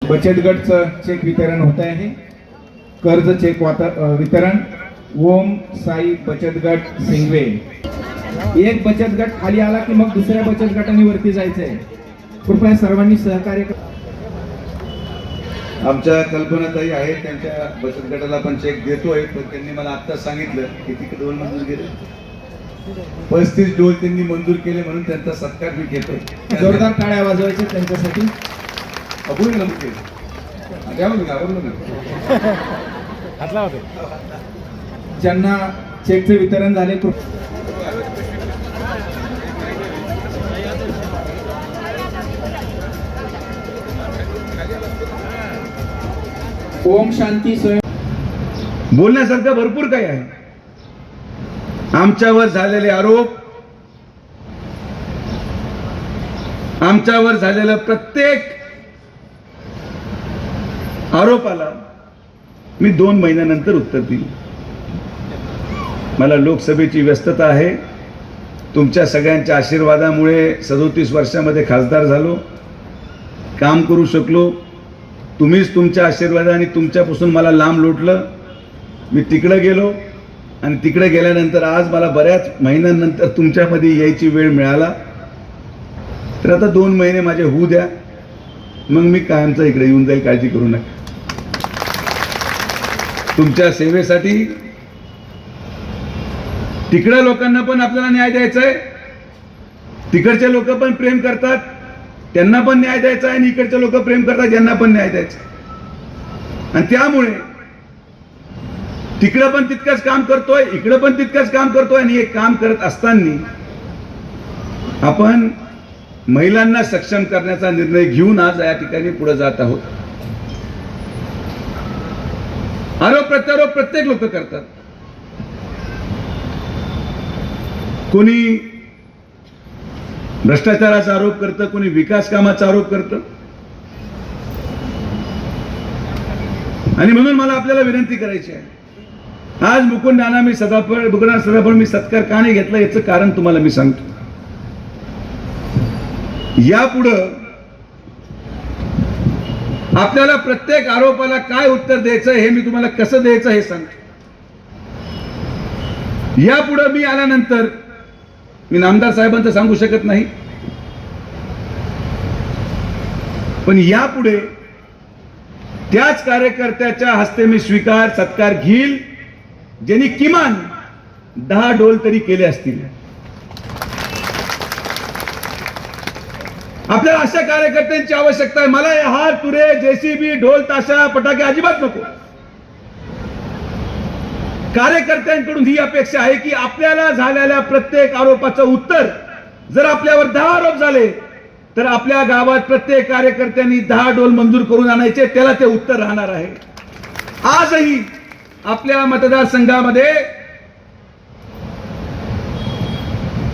बचत गटचं चेक वितरण होत आहे. कर्ज चेक वितरण ओम साई बचत गट सिंगवे. एक बचत गट खाली आला की मग दुसऱ्या बचत गटाने वरती जायचंय. कृपया सर्वांनी सहकार्य करा. आमच्या कल्पनाताई आहेत, त्यांच्या बचत गटाला पण चेक देतोय, पण त्यांनी मला आत्ताच सांगितलं की किती डोल मंजूर केले. 35 डोल त्यांनी मंजूर केले, म्हणून त्यांचा सत्कार मी घेतोय. जोरदार टाळ्या वाजवायच्या त्यांच्यासाठी. अपूर्ण नमके ज्यांना चेकचे वितरण झाले ओम शांती स्वयं. बोलण्यासारखं भरपूर काही आहे. आमच्यावर झालेले आरोप, आमच्यावर झालेलं प्रत्येक आरोपाला मी 2 महिन्यानंतर उत्तर दिले. मला लोकसभेची व्यस्तता आहे. तुमच्या सगळ्यांच्या आशीर्वादामुळे 37 वर्षामध्ये खासदार झालो, काम करू शकलो. तुम्हीच तुमच्या आशीर्वादाने तुमच्यापासून मला लांब लोटलं. मी तिकडे गेलो आणि तिकडे गेल्यानंतर आज मला बऱ्याच महिन्यांनंतर तुमच्यामध्ये यायची वेळ मिळाला. तर आता 2 महिने माझे होऊ द्या, मग मी कायमचा इकडे येऊन जाईल, काळजी करू नका. तुमच्या सेवेसाठी तिकडे लोकांना पण आपल्याला न्याय द्यायचा आहे. तिकडचे लोक पण प्रेम करतात, त्यांना पण न्याय द्यायचा आहे, आणि इकडचे लोक प्रेम करतात, यांना पण न्याय द्यायचा. आणि त्यामुळे तिकडे पण तितकंच काम करतोय, इकडे पण तितकंच काम करतोय. आणि हे काम करत असताना आपण महिलांना सक्षम करण्याचा निर्णय घेऊन आज या ठिकाणी पुढे जात आहोत. आरोप प्रत्यारोप प्रत्येक लोक करतात. कोणी भ्रष्टाचाराचा आरोप करतं, कोणी विकास कामाचा आरोप करतं. आणि म्हणून मला आपल्याला विनंती करायची आहे. आज मुकुंदाना मी सदाफळ मी सत्कार का नाही घेतला, याचं कारण तुम्हाला मी सांगतो. यापुढं आपल्याला प्रत्येक आरोपाला काय उत्तर द्यायचं, हे मी तुम्हाला कसं द्यायचं हे सांगतो. यापुढं मी आल्यानंतर मी नामदार साहेबांचं सांगू शकत नाही, पण यापुढे त्याच कार्यकर्त्याच्या हस्ते मी स्वीकार सत्कार घेईल ज्यांनी किमान 10 डोल तरी केले असतील. आपल्याला अशा कार्यकर्त्यांची आवश्यकता आहे. मला हार तुरे जेसीबी ढोल ताशा पटाके अजिबात नको. कार्यकर्त्यांकडून ही अपेक्षा आहे की आपल्याला झालेल्या प्रत्येक आरोपाचं उत्तर, जर आपल्यावर 10 आरोप झाले तर आपल्या गावात प्रत्येक कार्यकर्त्यांनी 10 डोल मंजूर करून आणायचे, त्याला ते उत्तर राहणार आहे. आजही आपल्या मतदारसंघामध्ये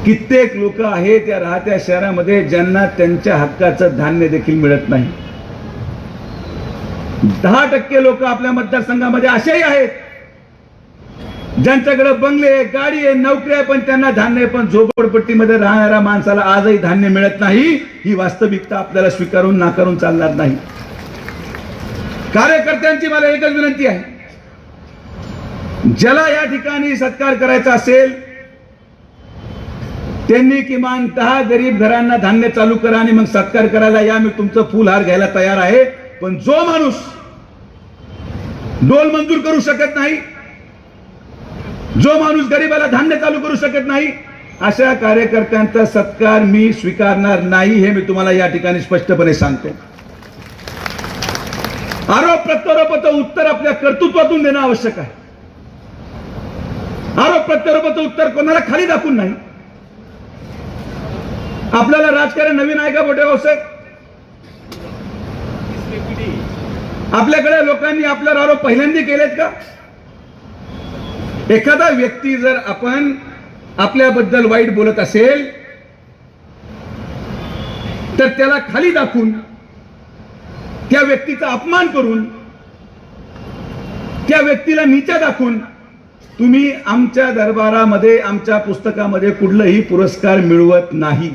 कित्येक लोक आहेत या राहत्या शहरामध्ये ज्यांना त्यांच्या हक्काचं धान्य देखील मिळत नाही. 10% लोक आपल्या मतदारसंघामध्ये असेही आहेत ज्यांच्याकडे बंगले, गाडी आहे, नोकरी आहे, पण त्यांना धान्य, पण झोपडपट्टीमध्ये राहणाऱ्या माणसाला आजही धान्य मिळत नाही. ही वास्तविकता आपल्याला स्वीकारून नाकारून चालणार नाही. कार्यकर्त्यांची मला एकच विनंती आहे, ज्याला या ठिकाणी सत्कार करायचा असेल त्यांनी किमान 10 गरीब घरांना धान्य चालू करा आणि मग सत्कार करायला या. मी तुमचं फुलहार घ्यायला तयार आहे. पण जो माणूस डोल मंजूर करू शकत नाही, जो माणूस गरीबाला धान्य चालू करू शकत नाही, अशा कार्यकर्त्यांचा सत्कार मी स्वीकारणार नाही, हे मी तुम्हाला या ठिकाणी स्पष्टपणे सांगतो. आरोप प्रत्यारोपाचं उत्तर आपल्या कर्तृत्वातून देणं आवश्यक आहे. आरोप प्रत्यारोपाचं उत्तर कोणाला खाली दाखवून नाही. आपल्याला राजकारण नवीन आहे का मोठे साहेब? आपल्याकडे लोकांनी आपल्यावर आरोप पहिल्यांदा केलेत का? एखादा व्यक्ती जर आपण आपल्याबद्दल वाईट बोलत असेल तर त्याला खाली दाखवून, त्या व्यक्तीचा अपमान करून, त्या व्यक्तीला नीचा दाखवून तुम्ही आमच्या दरबारामध्ये, आमच्या पुस्तकामध्ये कुठलाही पुरस्कार मिळवत नाही.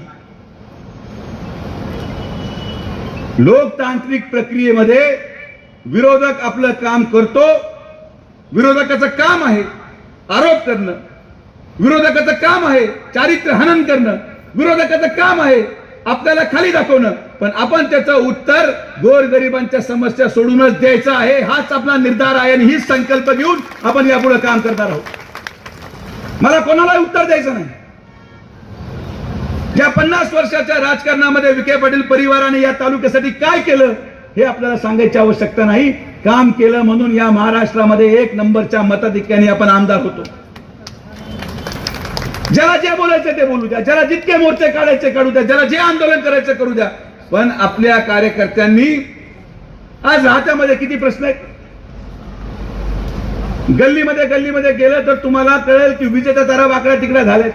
लोकतांत्रिक प्रक्रियेमध्ये विरोधक आपलं काम करतो. विरोधकाचं काम आहे आरोप करणं, विरोधकाचं काम आहे चारित्र्य हनन करणं, विरोधकाचं काम आहे आपल्याला खाली दाखवणं. पण आपण त्याचं उत्तर गोरगरिबांच्या समस्या सोडूनच द्यायचं आहे. हाच आपला निर्धार आहे आणि हीच संकल्प घेऊन आपण यापुढे काम करणार आहोत. मला कोणालाही उत्तर द्यायचं नाही. या 50 वर्षाच्या राजकारणामध्ये विखे पाटील परिवाराने या तालुक्यासाठी काय केलं हे आपल्याला सांगायची आवश्यकता नाही. काम केलं म्हणून या महाराष्ट्रामध्ये 1 नंबरच्या मताधिक्याने आपण आमदार होतो. ज्याला जे बोलायचं ते बोलू द्या, ज्याला जितके मोर्चे काढायचे काढू द्या, ज्याला जे आंदोलन करायचं करू द्या. पण आपल्या कार्यकर्त्यांनी आज राहत्यामध्ये किती प्रश्न आहेत. गल्लीमध्ये गेलं तर तुम्हाला कळेल की विजेच्या तारा वाकड्या तिकड्या झाल्यात.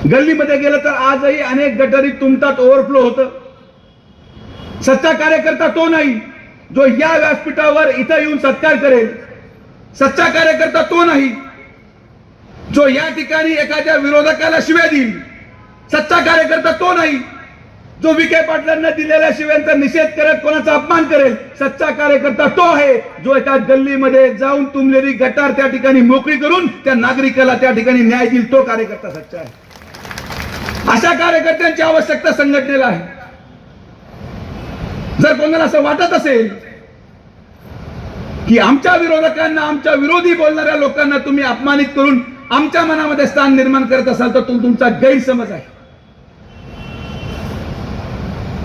गल्लीमध्ये गेलं तर आजही अनेक गटारी तुंबतात, ओव्हरफ्लो होतं. सच्चा कार्यकर्ता तो नाही जो या व्यासपीठावर इथं येऊन सत्कार करेल. सच्चा कार्यकर्ता तो नाही जो या ठिकाणी एखाद्या विरोधकाला शिव्या देईल. सच्चा कार्यकर्ता तो नाही जो विखे पाटलांना दिलेल्या शिव्यांचा निषेध करत कोणाचा अपमान करेल. सच्चा कार्यकर्ता तो आहे जो एका गल्लीमध्ये जाऊन तुंबलेली गटार त्या ठिकाणी मोकळी करून त्या नागरिकाला त्या ठिकाणी न्याय देईल. तो कार्यकर्ता सच्चा आहे. अशा कार्यकर्त्यांची आवश्यकता संघटनेला आहे. जर कोणाला असं वाटत असेल की आमच्या विरोधकांना, आमच्या विरोधी बोलणाऱ्या लोकांना तुम्ही अपमानित करून आमच्या मनामध्ये स्थान निर्माण करत असाल तर तुमचा गैरसमज आहे.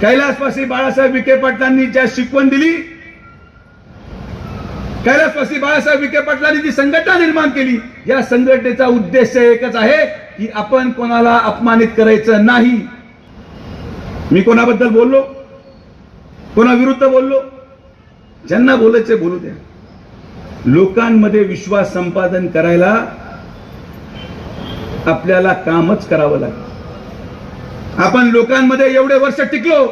कैलासवासी बाळासाहेब विखे पाटलांनी ज्या शिकवण दिली, कैलासवासी बाळासाहेब विखे पाटलांनी जी संघटना निर्माण केली, या संघटनेचा उद्देश एकच आहे की आपण कोणाला अपमानित करायचं नाही. मी कोणाबद्दल बोललो, कोणाविरुद्ध बोललो, ज्यांना बोलायचे बोलू द्या. लोकांमध्ये विश्वास संपादन करायला आपल्याला कामच करावं लागेल. आपण लोकांमध्ये एवढे वर्ष टिकलो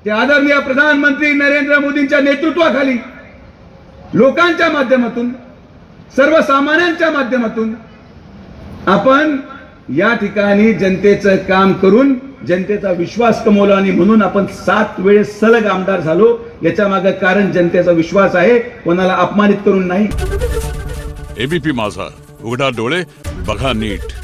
ते आदरणीय प्रधानमंत्री नरेंद्र मोदींच्या नेतृत्वाखाली लोकांच्या माध्यमातून, सर्वसामान्यांच्या माध्यमातून आपण या ठिकाणी जनतेचं काम करून जनतेचा विश्वास कमवला आणि म्हणून आपण 7 वेळेस सलग आमदार झालो. याच्या मागे कारण जनतेचा विश्वास आहे, कोणाला अपमानित करून नाही. एबीपी माझा, उघडा डोळे बघा नीट.